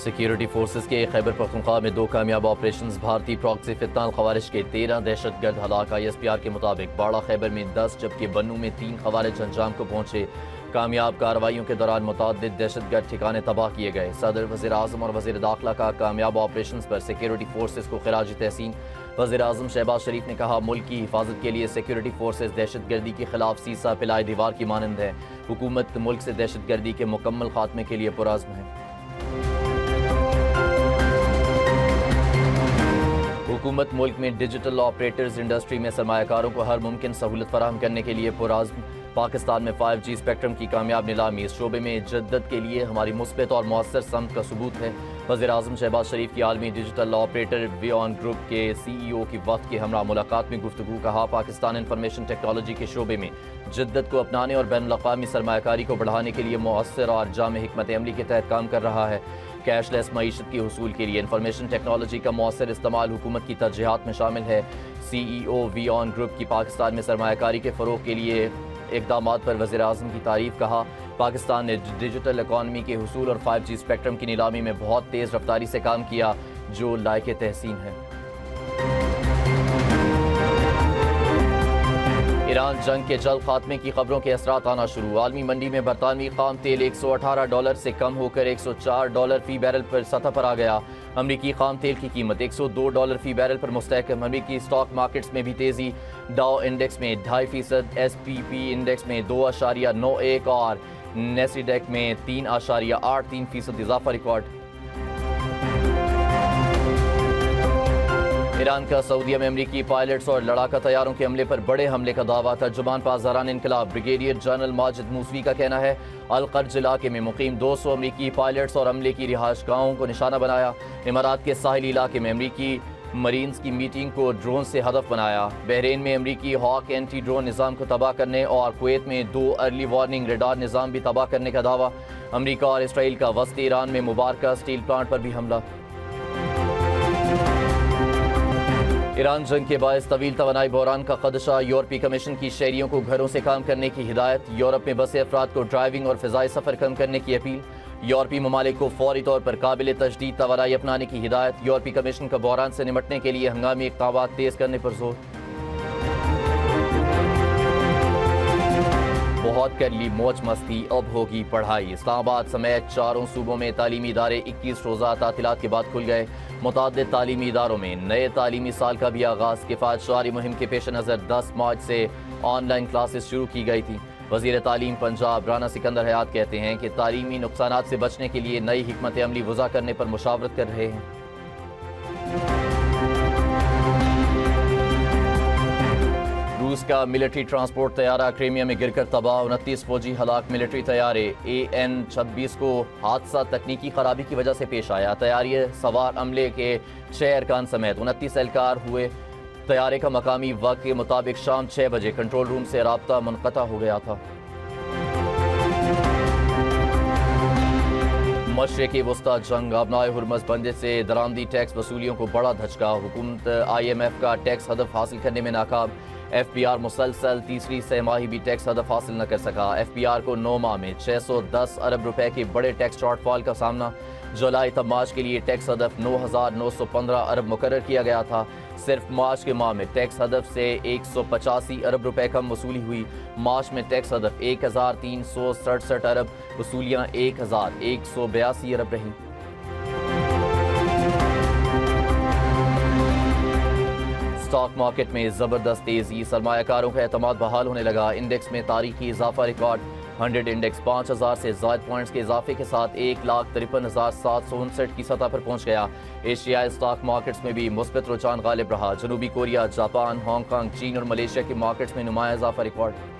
security forces کے خیبر پختونخوا میں 2 کامیاب آپریشنز بھارتی پراکسی فتنہ الخوارج کے 13 دہشت گرد ہلاک ISPR کے مطابق باڑہ خیبر میں 10 جبکہ بنوں میں 3 خوارج انجام کو پہنچے کامیاب کارروائیوں کے دوران متعدد دہشت گرد ٹھکانے تباہ کیے گئے صدر وزیر اعظم اور وزیر داخلہ کا کامیاب آپریشنز پر سیکیورٹی فورسز کو خراج تحسین وزیر اعظم شہباز شریف نے کہا ملک کی حفاظت کے لیے سیکیورٹی فورسز دہشت گردی کے خلاف سیسا پلائے دیوار کی مانند ہے حکومت ملک سے دہشت گردی کے مکمل خاتمے کے لیے پرعزم ہے حکومت ملک میں ڈیجیٹل آپریٹرز انڈسٹری میں سرمایہ کاروں کو ہر ممکن سہولت فراہم کرنے کے لیے پرعزم پاکستان میں 5G اسپیکٹرم کی کامیاب نیلامی اس شعبے میں جدت کے لیے ہماری مثبت اور مؤثر سمت کا ثبوت ہے وزیر اعظم شہباز شریف کی عالمی ڈیجیٹل آپریٹر ویون گروپ کے CEO کی وفد کے ہمراہ ملاقات میں گفتگو کہا پاکستان انفارمیشن ٹیکنالوجی کے شعبے میں جدت کو اپنانے اور بین الاقوامی سرمایہ کاری کو بڑھانے کے لیے مؤثر اور جامع حکمت عملی کے تحت کام کر رہا ہے کیش لیس معیشت کے حصول کے لیے انفارمیشن ٹیکنالوجی کا مؤثر استعمال حکومت کی ترجیحات میں شامل ہے CEO ویون گروپ کی پاکستان میں سرمایہ کاری کے فروغ کے لیے اقدامات پر وزیر اعظم کی تعریف کہا پاکستان نے ڈیجیٹل اکانومی کے حصول اور 5G اسپیکٹرم کی نیلامی میں بہت تیز رفتاری سے کام کیا جو لائق تحسین ہے ایران جنگ کے جلد خاتمے کی خبروں کے اثرات آنا شروع عالمی منڈی میں برطانوی خام تیل $118 سے کم ہو کر $104 فی بیرل پر سطح پر آ گیا امریکی خام تیل کی قیمت $102 فی بیرل پر مستحکم امریکی اسٹاک مارکیٹس میں بھی تیزی ڈاؤ انڈیکس میں 2.5% SPP انڈیکس میں 2.91 اور نیسڈیک میں 3.83% اضافہ ریکارڈ ایران کا سعودیہ میں امریکی پائلٹس اور لڑاکا طیاروں کے حملے پر بڑے حملے کا دعویٰ ترجمان پاسداران انقلاب بریگیڈیئر جنرل ماجد موسوی کا کہنا ہے القرج علاقے میں مقیم 200 امریکی پائلٹس اور عملے کی رہائش گاہوں کو نشانہ بنایا امارات کے ساحلی علاقے میں امریکی مرینز کی میٹنگ کو ڈرون سے ہدف بنایا بحرین میں امریکی ہاک اینٹی ڈرون نظام کو تباہ کرنے اور کویت میں 2 ارلی وارننگ ریڈار نظام بھی تباہ کرنے کا دعویٰ امریکہ اور اسرائیل کا وسط ایران میں مبارکہ اسٹیل پلانٹ پر بھی حملہ ایران جنگ کے باعث طویل توانائی بحران کا خدشہ یورپی کمیشن کی شہریوں کو گھروں سے کام کرنے کی ہدایت یورپ میں بسے افراد کو ڈرائیونگ اور فضائی سفر کم کرنے کی اپیل یورپی ممالک کو فوری طور پر قابل تجدید توانائی اپنانے کی ہدایت یورپی کمیشن کا بحران سے نمٹنے کے لیے ہنگامی اقدامات تیز کرنے پر زور بہت کر لی موج مستی اب ہوگی پڑھائی اسلام آباد سمیت 4 صوبوں میں تعلیمی ادارے 21 روزہ تعطیلات کے بعد کھل گئے متعدد تعلیمی اداروں میں نئے تعلیمی سال کا بھی آغاز کفایت شعاری مہم کے پیش نظر 10 مارچ سے آن لائن کلاسز شروع کی گئی تھی وزیر تعلیم پنجاب رانا سکندر حیات کہتے ہیں کہ تعلیمی نقصانات سے بچنے کے لیے نئی حکمت عملی وضع کرنے پر مشاورت کر رہے ہیں روس کا ملٹری ٹرانسپورٹ طیارہ کرائمیا میں گر کر تباہ 29 فوجی ہلاک ملٹری طیارے AN-26 کو حادثہ تکنیکی خرابی کی وجہ سے پیش آیا طیارے سوار عملے کے 6 ارکان سمیت 29 اہلکار ہوئے طیارے کا مقامی وقت کے مطابق شام 6 بجے کنٹرول روم سے رابطہ منقطع ہو گیا تھا مشرق وسطی جنگ ابنائے ہرمز بندش سے درآمدی ٹیکس وصولیوں کو بڑا دھچکا حکومت IMF کا ٹیکس ہدف حاصل کرنے میں ناکام FPR مسلسل تیسری سہ ماہی بھی ٹیکس ہدف حاصل نہ کر سکا FPR کو 9 ماہ میں 610 ارب روپے کے بڑے ٹیکس شارٹ فال کا سامنا جولائی تب مارچ کے لیے ٹیکس ہدف 9,915 ارب مقرر کیا گیا تھا صرف مارچ کے ماہ میں ٹیکس ہدف سے 185 ارب روپے کم وصولی ہوئی مارچ میں ٹیکس ہدف 1,367 ارب وصولیاں 1,182 ارب رہیں اسٹاک مارکیٹ میں زبردست تیزی سرمایہ کاروں کا اعتماد بحال ہونے لگا انڈیکس میں تاریخی اضافہ ریکارڈ 100 انڈیکس 5,000 سے زائد پوائنٹس کے اضافے کے ساتھ 1,53,759 کی سطح پر پہنچ گیا ایشیائی اسٹاک مارکیٹس میں بھی مثبت رجحان غالب رہا جنوبی کوریا جاپان ہانگ کانگ چین اور ملیشیا کے مارکیٹس میں نمایاں اضافہ ریکارڈ